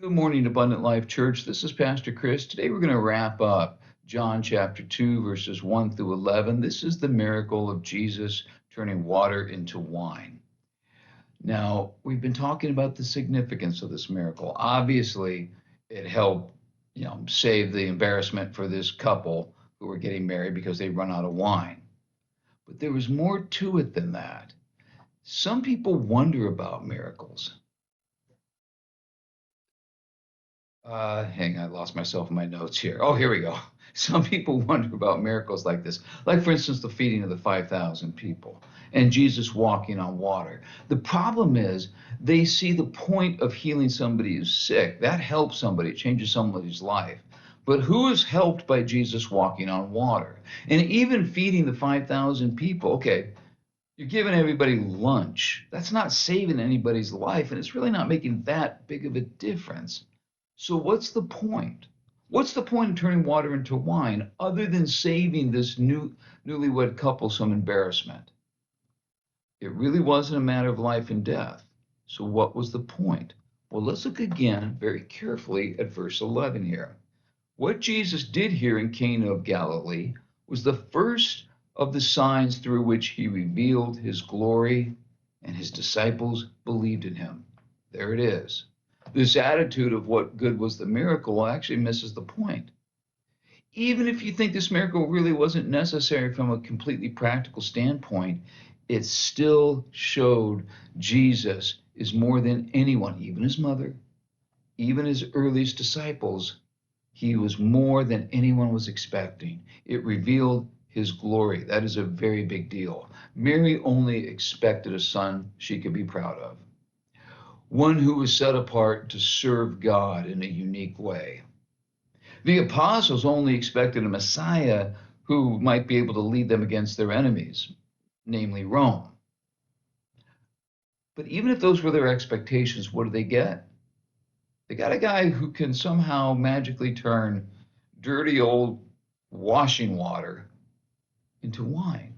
Good morning, Abundant Life Church. This is Pastor Chris. Today we're going to wrap up John chapter 2, verses 1 through 11. This is the miracle of Jesus turning water into wine. Now, we've been talking about the significance of this miracle. Obviously, it helped, save the embarrassment for this couple who were getting married because they run out of wine. But there was more to it than that. Some people wonder about miracles. Hang on, I lost myself in my notes here. Oh, here we go. Some people wonder about miracles like this, like, for instance, the feeding of the 5,000 people and Jesus walking on water. The problem is they see the point of healing somebody who's sick. That helps somebody, it changes somebody's life. But who is helped by Jesus walking on water? And even feeding the 5,000 people, okay, you're giving everybody lunch. That's not saving anybody's life, and it's really not making that big of a difference. So what's the point? What's the point of turning water into wine other than saving this newlywed couple some embarrassment? It really wasn't a matter of life and death. So what was the point? Well, let's look again very carefully at verse 11 here. What Jesus did here in Cana of Galilee was the first of the signs through which he revealed his glory, and his disciples believed in him. There it is. This attitude of what good was the miracle actually misses the point. Even if you think this miracle really wasn't necessary from a completely practical standpoint, it still showed Jesus is more than anyone, even his mother, even his earliest disciples. He was more than anyone was expecting. It revealed his glory. That is a very big deal. Mary only expected a son she could be proud of, one who was set apart to serve God in a unique way. The apostles only expected a Messiah who might be able to lead them against their enemies, namely Rome. But even if those were their expectations, what did they get? They got a guy who can somehow magically turn dirty old washing water into wine,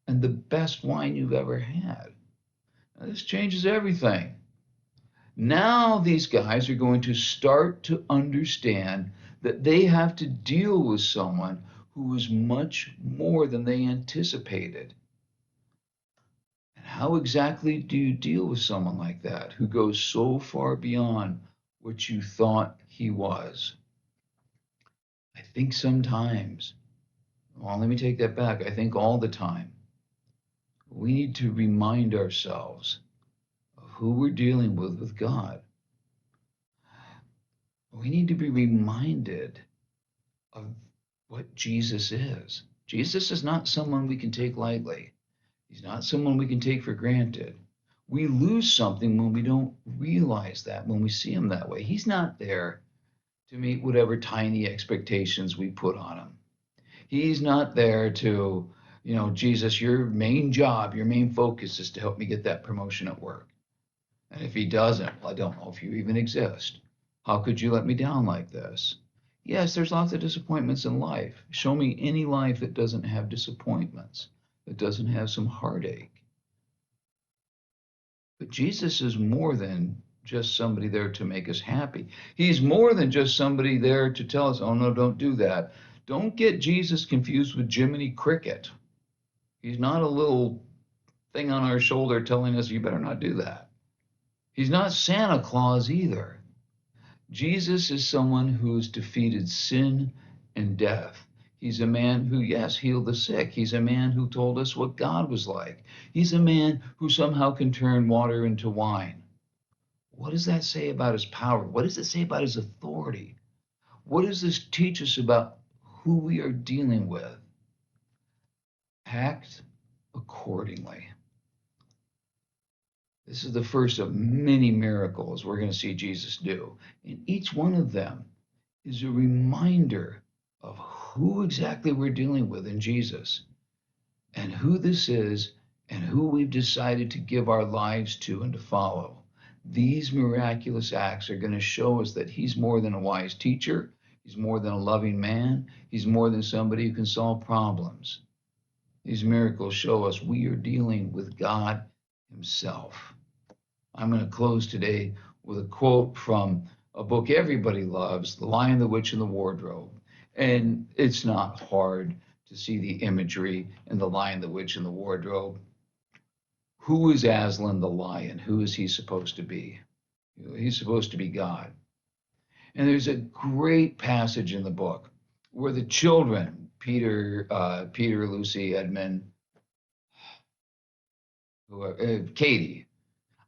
and the best wine you've ever had. Now, this changes everything. Now these guys are going to start to understand that they have to deal with someone who is much more than they anticipated. And how exactly do you deal with someone like that who goes so far beyond what you thought he was? I think sometimes, well, let me take that back. I think all the time, we need to remind ourselves of who we're dealing with God. We need to be reminded of what Jesus is. Jesus is not someone we can take lightly. He's not someone we can take for granted. We lose something when we don't realize that, when we see him that way. He's not there to meet whatever tiny expectations we put on him. He's not there to, Jesus, your main job, your main focus is to help me get that promotion at work. And if he doesn't, well, I don't know if you even exist. How could you let me down like this? Yes, there's lots of disappointments in life. Show me any life that doesn't have disappointments, that doesn't have some heartache. But Jesus is more than just somebody there to make us happy. He's more than just somebody there to tell us, oh, no, don't do that. Don't get Jesus confused with Jiminy Cricket. He's not a little thing on our shoulder telling us, you better not do that. He's not Santa Claus either. Jesus is someone who's defeated sin and death. He's a man who, yes, healed the sick. He's a man who told us what God was like. He's a man who somehow can turn water into wine. What does that say about his power? What does it say about his authority? What does this teach us about who we are dealing with? Act accordingly. This is the first of many miracles we're going to see Jesus do. And each one of them is a reminder of who exactly we're dealing with in Jesus and who this is and who we've decided to give our lives to and to follow. These miraculous acts are going to show us that he's more than a wise teacher. He's more than a loving man. He's more than somebody who can solve problems. These miracles show us we are dealing with God himself. I'm going to close today with a quote from a book everybody loves, The Lion, the Witch, and the Wardrobe. And it's not hard to see the imagery in The Lion, the Witch, and the Wardrobe. Who is Aslan the lion? Who is he supposed to be? He's supposed to be God. And there's a great passage in the book where the children, Peter, Lucy, Edmund, Katie.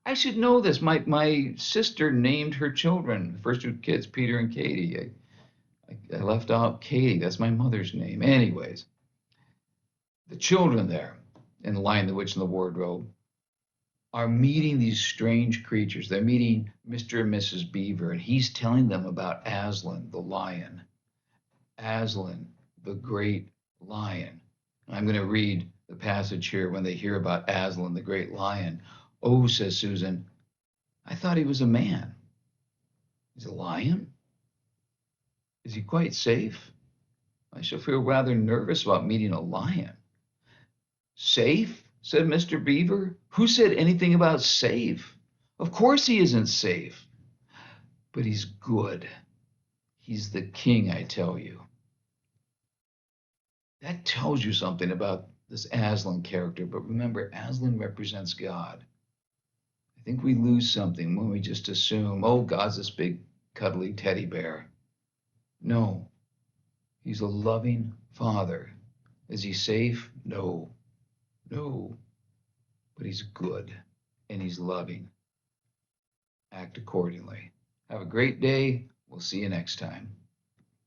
I should know this. My sister named her children, first two kids, Peter and Katie. I left out Katie. That's my mother's name. Anyways, the children there in The Lion, the Witch, and the Wardrobe are meeting these strange creatures. They're meeting Mr. and Mrs. Beaver, and he's telling them about Aslan, the lion. Aslan, the great lion. And I'm going to read the passage here when they hear about Aslan, the great lion. Oh, says Susan, I thought he was a man. He's a lion? Is he quite safe? I shall feel rather nervous about meeting a lion. Safe? Said Mr. Beaver. Who said anything about safe? Of course he isn't safe. But he's good. He's the king, I tell you. That tells you something about this Aslan character. But remember, Aslan represents God. I think we lose something when we just assume, oh, God's this big, cuddly teddy bear. No, he's a loving father. Is he safe? No, no. But he's good and he's loving. Act accordingly. Have a great day. We'll see you next time.